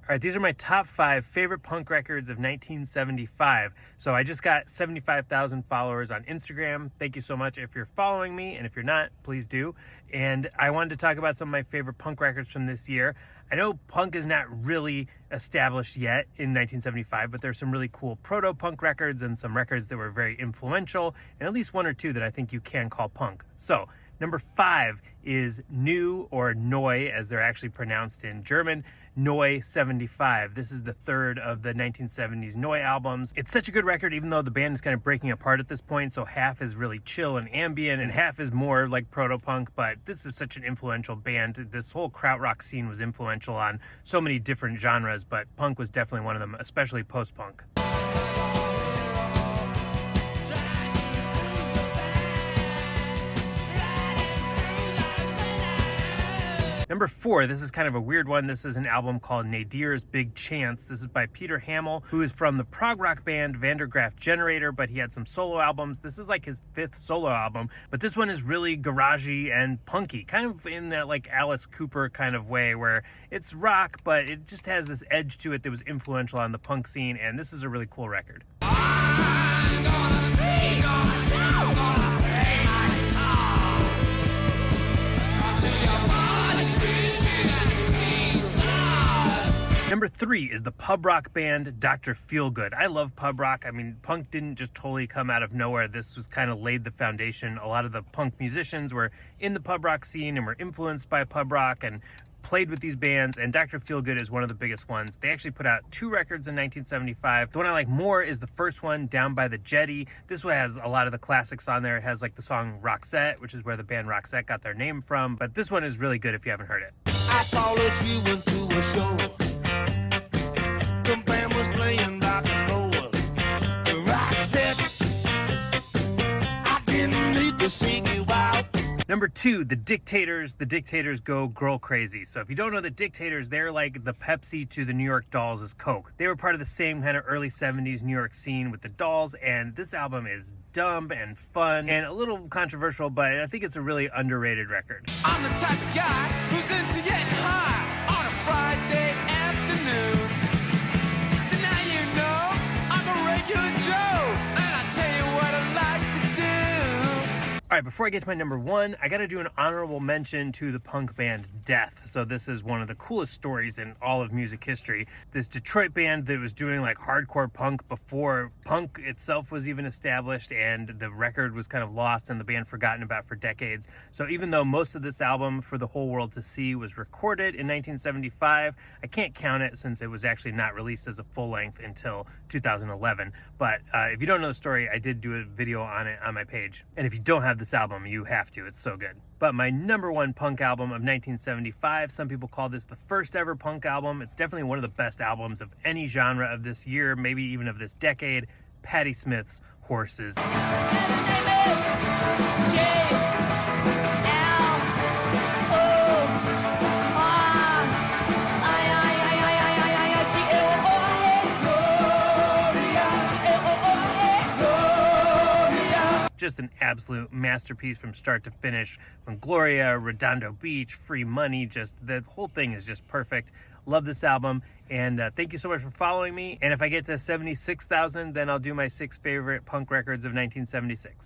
All right, these are my top 5 favorite punk records of 1975. So I just got 75,000 followers on Instagram. Thank you so much if you're following me, and if you're not, please do. And I wanted to talk about some of my favorite punk records from this year. I know punk is not really established yet in 1975, but there's some really cool proto-punk records and some records that were very influential, and at least one or two that I think you can call punk. So number 5 is Neu, or Neu as they're actually pronounced in German, Neu 75. This is the third of the 1970s Neu albums. It's such a good record, even though the band is kind of breaking apart at this point, so half is really chill and ambient and half is more like proto-punk, but this is such an influential band. This whole krautrock scene was influential on so many different genres, but punk was definitely one of them, especially post-punk. Number 4, this is kind of a weird one. This is an album called Nadir's Big Chance. This is by Peter Hamel, who is from the prog rock band Vandergraaf Generator, but he had some solo albums. This is like his 5th solo album, but this one is really garagey and punky, kind of in that like Alice Cooper kind of way, where it's rock, but it just has this edge to it that was influential on the punk scene, and this is a really cool record. I'm gonna speak, gonna shout, gonna play my guitar until your body. Number 3 is the pub rock band Dr. Feelgood. I love pub rock. I mean, punk didn't just totally come out of nowhere. This was kind of laid the foundation. A lot of the punk musicians were in the pub rock scene and were influenced by pub rock and played with these bands, and Dr. Feelgood is one of the biggest ones. They actually put out 2 records in 1975. The one I like more is the first one, Down by the Jetty. This one has a lot of the classics on there. It has like the song Roxette, which is where the band Roxette got their name from, but this one is really good if you haven't heard it. I followed you into a show. The band was playing rock and roll. Roxette, I didn't need to seek you out. Number 2, The Dictators. The Dictators go girl crazy. So if you don't know the Dictators, they're like the Pepsi to the New York Dolls is Coke. They were part of the same kind of early 70s New York scene with the Dolls, and this album is dumb and fun and a little controversial, but I think it's a really underrated record. I'm the type of guy who's into getting high on a Friday afternoon. So now you know I'm a regular Joe, and I tell you what I like to do. All right, before I get to my number 1, I got to do an honorable mention to the punk band Death. So this is one of the coolest stories in all of music history. This Detroit band that was doing like hardcore punk before punk itself was even established, and the record was kind of lost and the band forgotten about for decades. So even though most of this album For the Whole World to See was recorded in 1975, I can't count it since it was actually not released as a full length until 2011. But if you don't know the story, I did do a video on it on my page. And if you don't have this album, you have to. It's so good. But my number 1 punk album of 1975, some people call this the first ever punk album. It's definitely one of the best albums of any genre of this year, maybe even of this decade. Patti Smith's Horses. Just an absolute masterpiece from start to finish. From Gloria, Redondo Beach, Free Money, just the whole thing is just perfect. Love this album, and thank you so much for following me. And if I get to 76,000, then I'll do my 6 favorite punk records of 1976.